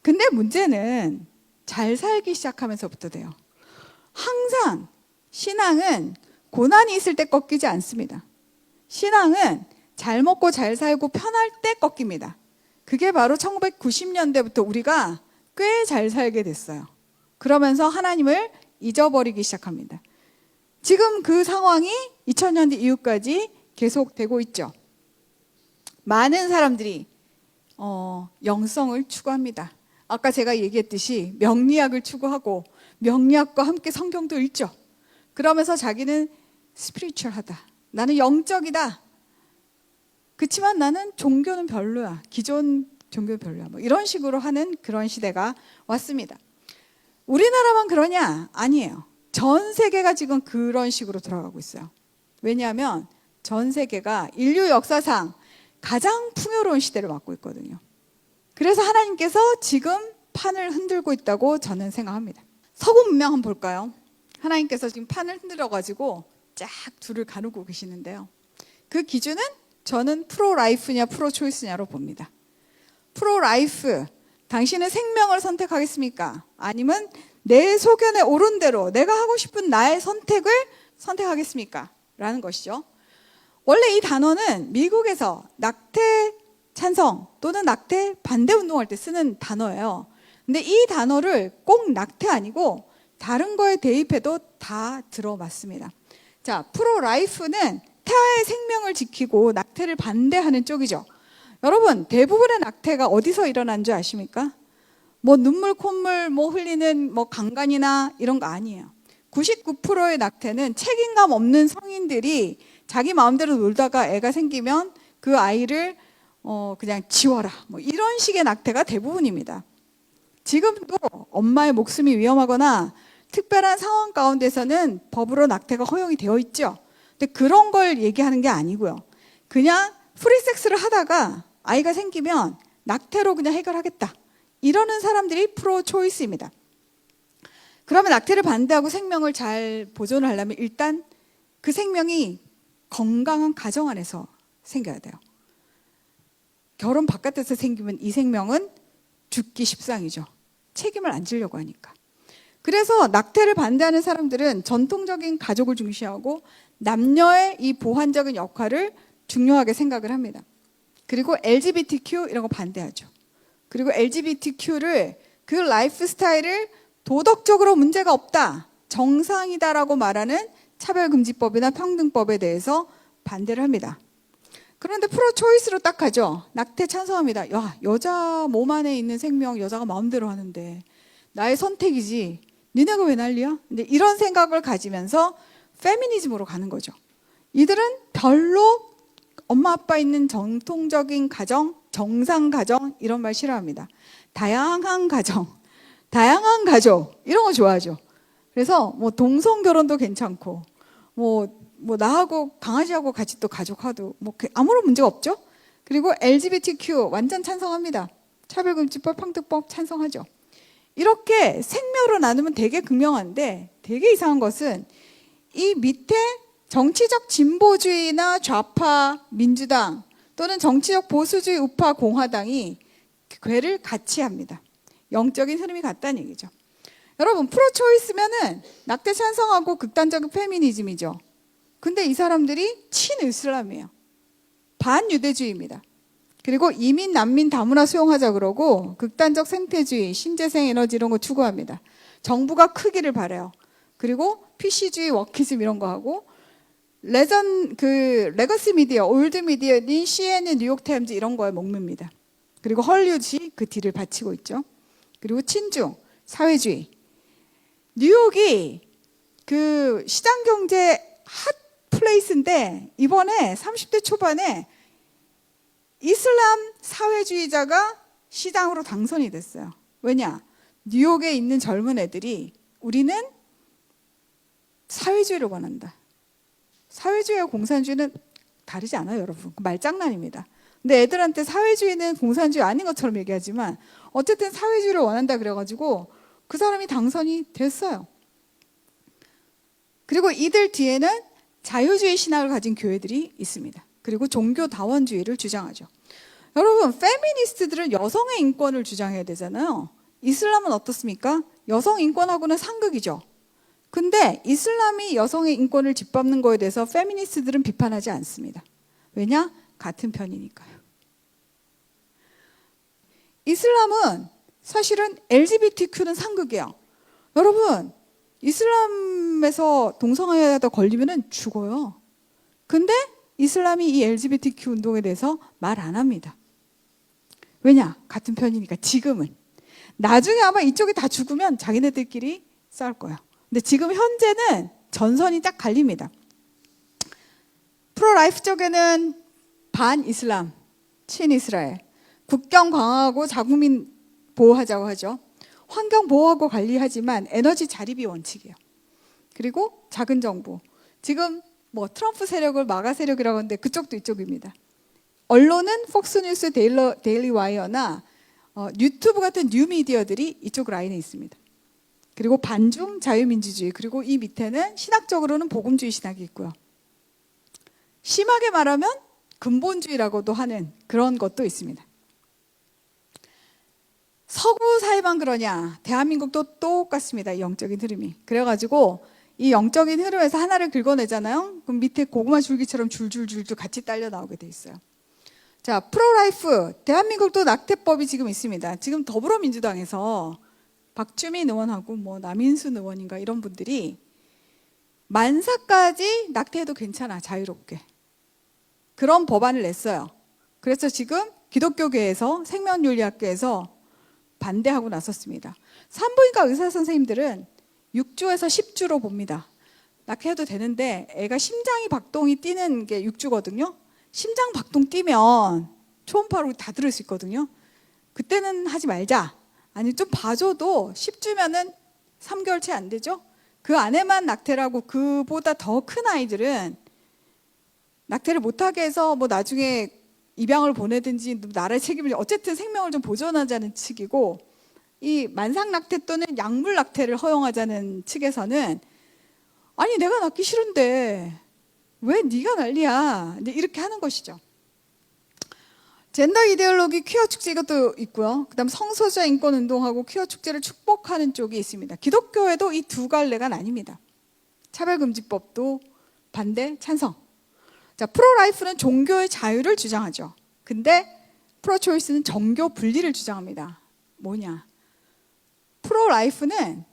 근데 문제는 잘 살기 시작하면서부터 돼요. 항상 신앙은 고난이 있을 때 꺾이지 않습니다. 신앙은 잘 먹고 잘 살고 편할 때 꺾입니다. 그게 바로 1990년대부터 우리가 꽤 잘 살게 됐어요. 그러면서 하나님을 잊어버리기 시작합니다. 지금 그 상황이 2000년대 이후까지 계속되고 있죠. 많은 사람들이 영성을 추구합니다. 아까 제가 얘기했듯이 명리학을 추구하고 명리학과 함께 성경도 읽죠. 그러면서 자기는 스피리추얼하다. 나는 영적이다. 그렇지만 나는 종교는 별로야. 기존 종교 별로야. 뭐 이런 식으로 하는 그런 시대가 왔습니다. 우리나라만 그러냐? 아니에요. 전 세계가 지금 그런 식으로 돌아가고 있어요. 왜냐하면 전 세계가 인류 역사상 가장 풍요로운 시대를 맞고 있거든요. 그래서 하나님께서 지금 판을 흔들고 있다고 저는 생각합니다. 서구 문명 한번 볼까요? 하나님께서 지금 판을 흔들어가지고 쫙 둘을 가누고 계시는데요. 그 기준은 저는 프로라이프냐 프로초이스냐로 봅니다. 프로라이프, 당신은 생명을 선택하겠습니까? 아니면 내 소견에 옳은 대로 내가 하고 싶은 나의 선택을 선택하겠습니까? 라는 것이죠. 원래 이 단어는 미국에서 낙태 찬성 또는 낙태 반대 운동할 때 쓰는 단어예요. 근데 이 단어를 꼭 낙태 아니고 다른 거에 대입해도 다 들어맞습니다. 자, 프로라이프는 태아의 생명을 지키고 낙태를 반대하는 쪽이죠. 여러분, 대부분의 낙태가 어디서 일어난 줄 아십니까? 뭐 눈물, 콧물 흘리는 강간이나 이런 거 아니에요. 99%의 낙태는 책임감 없는 성인들이 자기 마음대로 놀다가 애가 생기면 그 아이를 그냥 지워라. 이런 식의 낙태가 대부분입니다. 지금도 엄마의 목숨이 위험하거나 특별한 상황 가운데서는 법으로 낙태가 허용이 되어 있죠. 근데 그런 걸 얘기하는 게 아니고요. 그냥 프리섹스를 하다가 아이가 생기면 낙태로 그냥 해결하겠다. 이러는 사람들이 프로초이스입니다. 그러면 낙태를 반대하고 생명을 잘 보존을 하려면 일단 그 생명이 건강한 가정 안에서 생겨야 돼요. 결혼 바깥에서 생기면 이 생명은 죽기 십상이죠. 책임을 안 지려고 하니까. 그래서 낙태를 반대하는 사람들은 전통적인 가족을 중시하고 남녀의 이 보완적인 역할을 중요하게 생각을 합니다. 그리고 LGBTQ 이런 거 반대하죠. 그리고 LGBTQ를 그 라이프 스타일을 도덕적으로 문제가 없다, 정상이다라고 말하는 차별금지법이나 평등법에 대해서 반대를 합니다. 그런데 프로초이스로 딱 가죠. 낙태 찬성합니다. 야, 여자 몸 안에 있는 생명 여자가 마음대로 하는데 나의 선택이지 니네가 왜 난리야? 근데 이런 생각을 가지면서 페미니즘으로 가는 거죠. 이들은 별로 엄마 아빠 있는 전통적인 가정, 정상 가정 이런 말 싫어합니다. 다양한 가정, 다양한 가족 이런 거 좋아하죠. 그래서 동성 결혼도 괜찮고 나하고 강아지하고 같이 또 가족하도 아무런 문제가 없죠. 그리고 LGBTQ 완전 찬성합니다. 차별금지법, 평등법 찬성하죠. 이렇게 생명으로 나누면 되게 극명한데 되게 이상한 것은 이 밑에 정치적 진보주의나 좌파 민주당 또는 정치적 보수주의 우파 공화당이 궤를 같이 합니다. 영적인 흐름이 같다는 얘기죠. 여러분, 프로초이스면은 낙태 찬성하고 극단적인 페미니즘이죠. 근데 이 사람들이 친이슬람이에요. 반유대주의입니다. 그리고 이민, 난민 다문화 수용하자 그러고 극단적 생태주의, 신재생 에너지 이런 거 추구합니다. 정부가 크기를 바라요. 그리고 PC주의, 워키즘 이런 거 하고 레거시 미디어, 올드 미디어인 CNN, 뉴욕타임즈 이런 거에 목맵니다. 그리고 헐리우드이 그 뒤를 바치고 있죠. 그리고 친중, 사회주의. 뉴욕이 그 시장경제 핫 플레이스인데 이번에 30대 초반에 이슬람 사회주의자가 시장으로 당선이 됐어요. 왜냐? 뉴욕에 있는 젊은 애들이 우리는 사회주의를 원한다. 사회주의와 공산주의는 다르지 않아요, 여러분. 말장난입니다. 근데 애들한테 사회주의는 공산주의 아닌 것처럼 얘기하지만 어쨌든 사회주의를 원한다 그래가지고 그 사람이 당선이 됐어요. 그리고 이들 뒤에는 자유주의 신학을 가진 교회들이 있습니다. 그리고 종교다원주의를 주장하죠. 여러분, 페미니스트들은 여성의 인권을 주장해야 되잖아요. 이슬람은 어떻습니까? 여성 인권하고는 상극이죠. 근데 이슬람이 여성의 인권을 짓밟는 거에 대해서 페미니스트들은 비판하지 않습니다. 왜냐? 같은 편이니까요. 이슬람은 사실은 LGBTQ는 상극이에요. 여러분, 이슬람에서 동성애하다 걸리면 죽어요. 근데 이슬람이 이 LGBTQ 운동에 대해서 말 안 합니다. 왜냐? 같은 편이니까 지금은. 나중에 아마 이쪽이 다 죽으면 자기네들끼리 싸울 거예요. 근데 지금 현재는 전선이 딱 갈립니다. 프로라이프 쪽에는 반 이슬람, 친 이스라엘, 국경 강화하고 자국민 보호하자고 하죠. 환경 보호하고 관리하지만 에너지 자립이 원칙이에요. 그리고 작은 정부. 지금 뭐 트럼프 세력을 마가 세력이라고 하는데 그쪽도 이쪽입니다. 언론은 폭스뉴스, 데일리 와이어나 유튜브 같은 뉴미디어들이 이쪽 라인에 있습니다. 그리고 반중 자유민주주의, 그리고 이 밑에는 신학적으로는 복음주의 신학이 있고요. 심하게 말하면 근본주의라고도 하는 그런 것도 있습니다. 서구 사회만 그러냐? 대한민국도 똑같습니다. 이 영적인 흐름이. 그래가지고 이 영적인 흐름에서 하나를 긁어내잖아요. 그럼 밑에 고구마 줄기처럼 줄줄줄줄 같이 딸려 나오게 돼 있어요. 자, 프로라이프. 대한민국도 낙태법이 지금 있습니다. 지금 더불어민주당에서 박주민 의원하고 뭐 남인순 의원인가 이런 분들이 만사까지 낙태해도 괜찮아, 자유롭게. 그런 법안을 냈어요. 그래서 지금 기독교계에서 생명윤리학계에서 반대하고 나섰습니다. 산부인과 의사 선생님들은 6주에서 10주로 봅니다. 낙태해도 되는데 애가 심장이 박동이 뛰는 게 6주거든요. 심장 박동 뛰면 초음파로 다 들을 수 있거든요. 그때는 하지 말자. 아니 좀 봐줘도 10주면은 3개월 채 안 되죠. 그 안에만 낙태라고 그보다 더 큰 아이들은 낙태를 못하게 해서 뭐 나중에 입양을 보내든지 나라의 책임을 어쨌든 생명을 좀 보존하자는 측이고, 이 만삭 낙태 또는 약물 낙태를 허용하자는 측에서는 아니 내가 낳기 싫은데 왜 네가 난리야, 이제 이렇게 하는 것이죠. 젠더 이데올로기 퀴어 축제 이것도 있고요. 그다음 성소수자 인권 운동하고 퀴어 축제를 축복하는 쪽이 있습니다. 기독교에도 이 두 갈래가 나뉩니다. 차별금지법도 반대, 찬성. 자, 프로라이프는 종교의 자유를 주장하죠. 근데 프로초이스는 정교 분리를 주장합니다. 뭐냐? 프로라이프는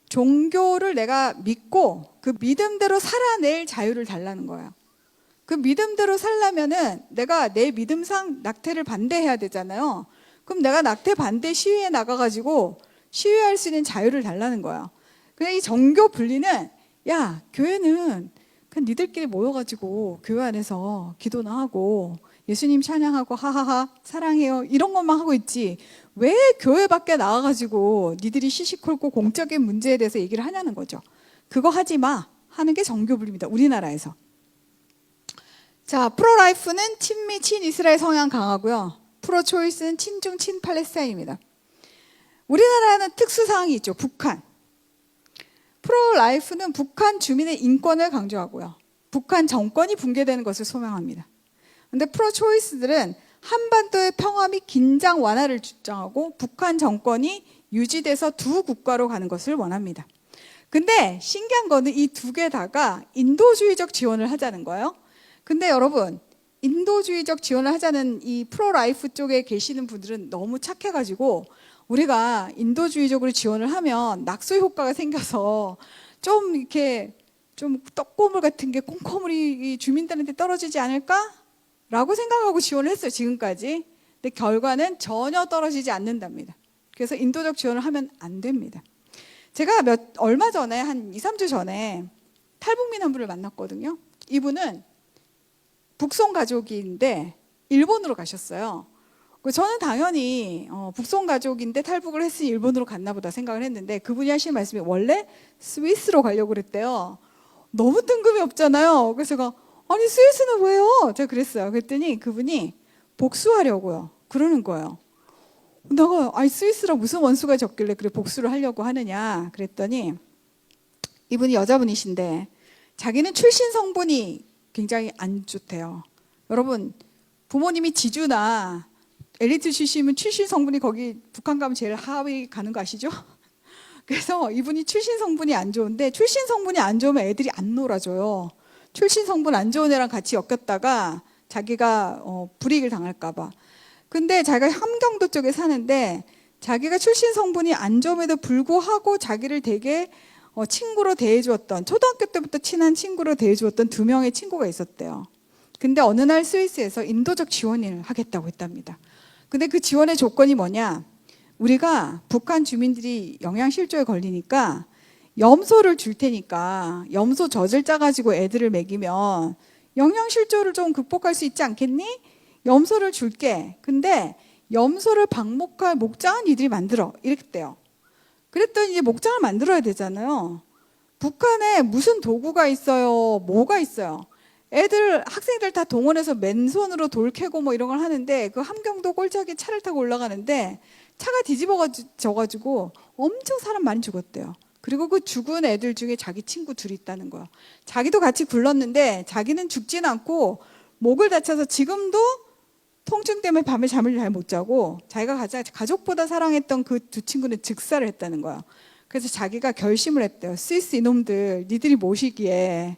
종교를 내가 믿고 그 믿음대로 살아낼 자유를 달라는 거예요. 그 믿음대로 살려면은 내가 내 믿음상 낙태를 반대해야 되잖아요. 그럼 내가 낙태 반대 시위에 나가가지고 시위할 수 있는 자유를 달라는 거예요. 그냥 이 정교 분리는, 야, 교회는 그냥 니들끼리 모여가지고 교회 안에서 기도나 하고 예수님 찬양하고 하하하 사랑해요 이런 것만 하고 있지 왜 교회 밖에 나와가지고 니들이 시시콜콜 공적인 문제에 대해서 얘기를 하냐는 거죠. 그거 하지 마 하는 게 정교분리입니다. 우리나라에서. 자, 프로라이프는 친미, 친이스라엘 성향 강하고요. 프로초이스는 친중, 친팔레스타인입니다. 우리나라는 특수사항이 있죠. 북한. 프로라이프는 북한 주민의 인권을 강조하고요. 북한 정권이 붕괴되는 것을 소명합니다. 그런데 프로초이스들은 한반도의 평화 및 긴장 완화를 주장하고 북한 정권이 유지돼서 두 국가로 가는 것을 원합니다. 근데 신기한 거는 이 두 개 다가 인도주의적 지원을 하자는 거예요. 근데 여러분, 인도주의적 지원을 하자는 이 프로라이프 쪽에 계시는 분들은 너무 착해가지고 우리가 인도주의적으로 지원을 하면 낙수 효과가 생겨서 좀 이렇게 좀 떡고물 같은 게 콩고물이 주민들한테 떨어지지 않을까? 라고 생각하고 지원을 했어요, 지금까지. 근데 결과는 전혀 떨어지지 않는답니다. 그래서 인도적 지원을 하면 안 됩니다. 제가 얼마 전에 한 2, 3주 전에 탈북민 한 분을 만났거든요. 이분은 북송 가족인데 일본으로 가셨어요. 저는 당연히 북송 가족인데 탈북을 했으니 일본으로 갔나 보다 생각을 했는데 그분이 하신 말씀이 원래 스위스로 가려고 그랬대요. 너무 뜬금이 없잖아요. 그래서 제가 아니 스위스는 왜요? 제가 그랬어요. 그랬더니 그분이 복수하려고요. 그러는 거예요. 내가 아니 스위스랑 무슨 원수가 적길래 그래 복수를 하려고 하느냐 그랬더니 이분이 여자분이신데 자기는 출신 성분이 굉장히 안 좋대요. 여러분 부모님이 지주나 엘리트 출신이면 출신 성분이 거기 북한 가면 제일 하위 가는 거 아시죠? 그래서 이분이 출신 성분이 안 좋은데, 출신 성분이 안 좋으면 애들이 안 놀아줘요. 출신 성분 안 좋은 애랑 같이 엮였다가 자기가 불이익을 당할까 봐. 근데 자기가 함경도 쪽에 사는데 자기가 출신 성분이 안 좋음에도 불구하고 자기를 되게 친구로 대해주었던, 초등학교 때부터 친한 친구로 대해주었던 2명의 친구가 있었대요. 근데 어느 날 스위스에서 인도적 지원을 하겠다고 했답니다. 근데 그 지원의 조건이 뭐냐? 우리가 북한 주민들이 영양실조에 걸리니까 염소를 줄 테니까 염소 젖을 짜가지고 애들을 먹이면 영양실조를 좀 극복할 수 있지 않겠니? 염소를 줄게. 근데 염소를 방목할 목장은 니들이 만들어. 이랬대요. 그랬더니 이제 목장을 만들어야 되잖아요. 북한에 무슨 도구가 있어요? 뭐가 있어요? 학생들 다 동원해서 맨손으로 돌 캐고 뭐 이런 걸 하는데, 그 함경도 꼴짝이 차를 타고 올라가는데 차가 뒤집어져가지고 엄청 사람 많이 죽었대요. 그리고 그 죽은 애들 중에 자기 친구 둘이 있다는 거예요. 자기도 같이 굴렀는데 자기는 죽진 않고 목을 다쳐서 지금도 통증 때문에 밤에 잠을 잘 못 자고, 자기가 가족보다 사랑했던 그 2 친구는 즉사를 했다는 거예요. 그래서 자기가 결심을 했대요. 스위스 이놈들, 니들이 뭐시기에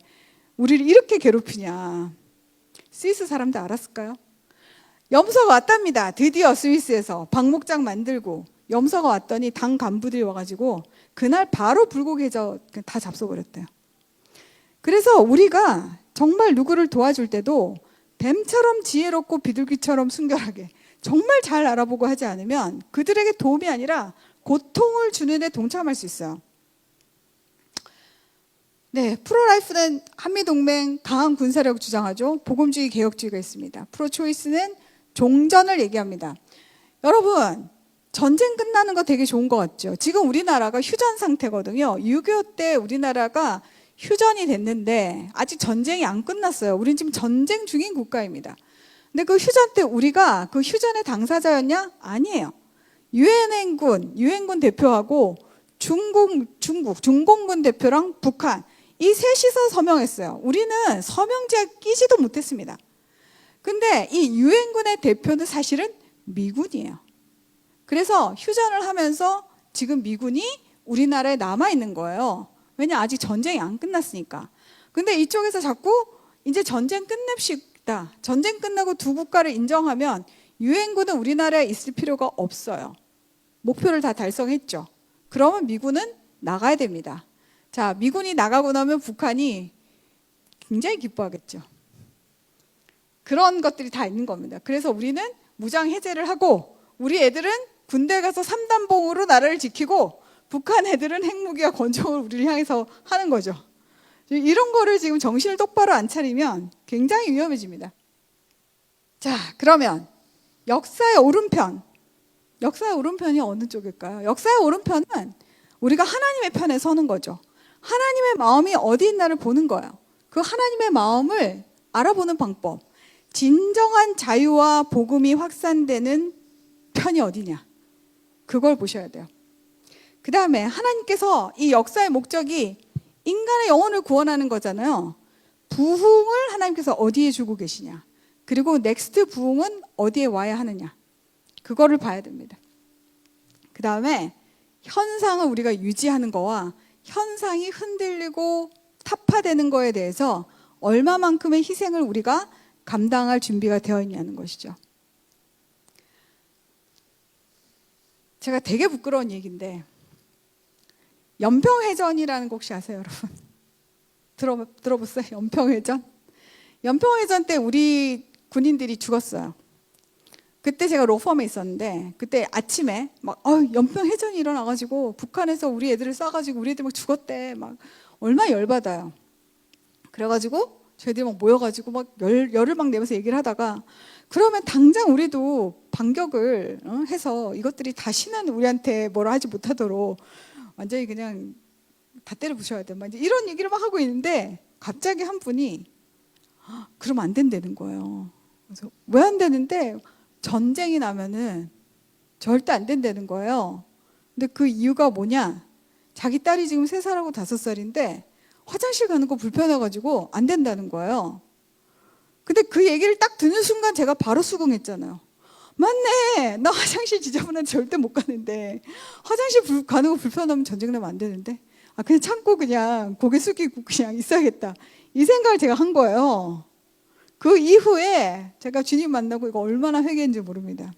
우리를 이렇게 괴롭히냐. 스위스 사람들 알았을까요? 염소가 왔답니다. 드디어 스위스에서 방목장 만들고 염소가 왔더니 당 간부들이 와가지고 그날 바로 불고기해서 다 잡숴버렸대요. 그래서 우리가 정말 누구를 도와줄 때도 뱀처럼 지혜롭고 비둘기처럼 순결하게 정말 잘 알아보고 하지 않으면 그들에게 도움이 아니라 고통을 주는 데 동참할 수 있어요. 네, 프로라이프는 한미동맹 강한 군사력을 주장하죠. 복음주의 개혁주의가 있습니다. 프로초이스는 종전을 얘기합니다. 여러분, 전쟁 끝나는 거 되게 좋은 것 같죠. 지금 우리나라가 휴전 상태거든요. 6.25 때 우리나라가 휴전이 됐는데 아직 전쟁이 안 끝났어요. 우린 지금 전쟁 중인 국가입니다. 근데 그 휴전 때 우리가 그 휴전의 당사자였냐? 아니에요. 유엔군 대표하고 중공군 대표랑 북한, 이 셋이서 서명했어요. 우리는 서명지에 끼지도 못했습니다. 근데 이 유엔군의 대표는 사실은 미군이에요. 그래서 휴전을 하면서 지금 미군이 우리나라에 남아있는 거예요. 왜냐, 아직 전쟁이 안 끝났으니까. 근데 이쪽에서 자꾸 이제 전쟁 끝냅시다. 전쟁 끝나고 2 국가를 인정하면 유엔군은 우리나라에 있을 필요가 없어요. 목표를 다 달성했죠. 그러면 미군은 나가야 됩니다. 자, 미군이 나가고 나면 북한이 굉장히 기뻐하겠죠. 그런 것들이 다 있는 겁니다. 그래서 우리는 무장 해제를 하고, 우리 애들은 군대 가서 3단봉으로 나라를 지키고, 북한 애들은 핵무기와 권총을 우리를 향해서 하는 거죠. 이런 거를 지금 정신을 똑바로 안 차리면 굉장히 위험해집니다. 자, 그러면 역사의 오른편. 역사의 오른편이 어느 쪽일까요? 역사의 오른편은 우리가 하나님의 편에 서는 거죠. 하나님의 마음이 어디 있나를 보는 거예요. 그 하나님의 마음을 알아보는 방법. 진정한 자유와 복음이 확산되는 편이 어디냐. 그걸 보셔야 돼요. 그 다음에 하나님께서 이 역사의 목적이 인간의 영혼을 구원하는 거잖아요. 부흥을 하나님께서 어디에 주고 계시냐. 그리고 넥스트 부흥은 어디에 와야 하느냐. 그거를 봐야 됩니다. 그 다음에 현상을 우리가 유지하는 거와 현상이 흔들리고 타파되는 거에 대해서 얼마만큼의 희생을 우리가 감당할 준비가 되어 있냐는 것이죠. 제가 되게 부끄러운 얘기인데, 연평해전이라는 거 혹시 아세요, 여러분? 들어봤어요? 연평해전? 연평해전 때 우리 군인들이 죽었어요. 그때 제가 로펌에 있었는데, 그때 아침에 막 연평해전이 일어나가지고 북한에서 우리 애들을 쏴가지고 우리 애들 막 죽었대. 막 얼마나 열받아요. 그래가지고 저희들이 막 모여가지고 막 열을 막 내면서 얘기를 하다가, 그러면 당장 우리도 반격을 해서 이것들이 다시는 우리한테 뭐라 하지 못하도록 완전히 그냥 다 때려 부셔야 돼. 막 이제 이런 얘기를 막 하고 있는데 갑자기 한 분이 그러면 안 된다는 거예요. 그래서 왜 안 되는데, 전쟁이 나면은 절대 안 된다는 거예요. 근데 그 이유가 뭐냐? 자기 딸이 지금 3살하고 5살인데 화장실 가는 거 불편해가지고 안 된다는 거예요. 근데 그 얘기를 딱 듣는 순간 제가 바로 수긍했잖아요. 맞네. 나 화장실 지저분한데 절대 못 가는데 화장실 가는 거 불편하면 전쟁 나면 안 되는데 그냥 참고 그냥 고개 숙이고 그냥 있어야겠다. 이 생각을 제가 한 거예요. 그 이후에 제가 주님 만나고 이거 얼마나 회개했는지 모릅니다.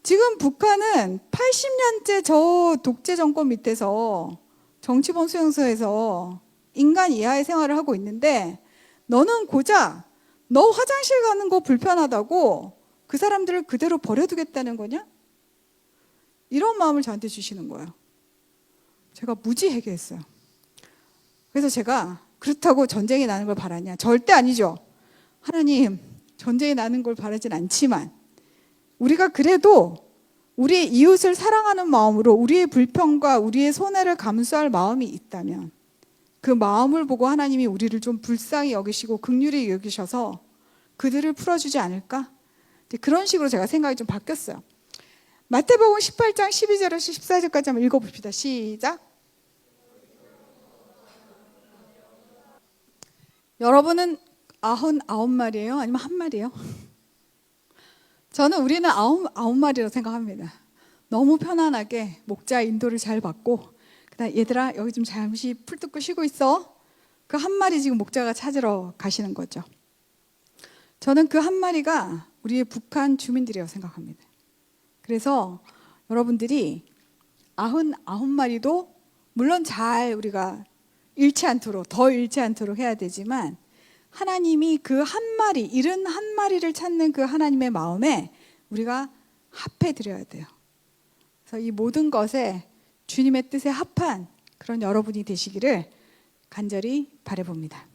지금 북한은 80년째 저 독재 정권 밑에서 정치범 수용소에서 인간 이하의 생활을 하고 있는데 너는 고작 너 화장실 가는 거 불편하다고 그 사람들을 그대로 버려두겠다는 거냐? 이런 마음을 저한테 주시는 거예요. 제가 무지 회개했어요. 그래서 제가 그렇다고 전쟁이 나는 걸 바라냐? 절대 아니죠. 하나님, 전쟁이 나는 걸 바라진 않지만 우리가 그래도 우리의 이웃을 사랑하는 마음으로 우리의 불평과 우리의 손해를 감수할 마음이 있다면 그 마음을 보고 하나님이 우리를 좀 불쌍히 여기시고 긍휼히 여기셔서 그들을 풀어주지 않을까? 그런 식으로 제가 생각이 좀 바뀌었어요. 마태복음 18장 12절에서 14절까지 한번 읽어봅시다. 시작. 여러분은 99마리예요? 아니면 한 마리예요? 저는 우리는 99마리라고 생각합니다. 너무 편안하게 목자 인도를 잘 받고 그다음 얘들아 여기 좀 잠시 풀 뜯고 쉬고 있어. 그 한 마리 지금 목자가 찾으러 가시는 거죠. 저는 그 한 마리가 우리의 북한 주민들이라고 생각합니다. 그래서 여러분들이 99마리도 물론 잘 우리가 잃지 않도록 더 잃지 않도록 해야 되지만 하나님이 그 한 마리 잃은 한 마리를 찾는 그 하나님의 마음에 우리가 합해 드려야 돼요. 그래서 이 모든 것에 주님의 뜻에 합한 그런 여러분이 되시기를 간절히 바라봅니다.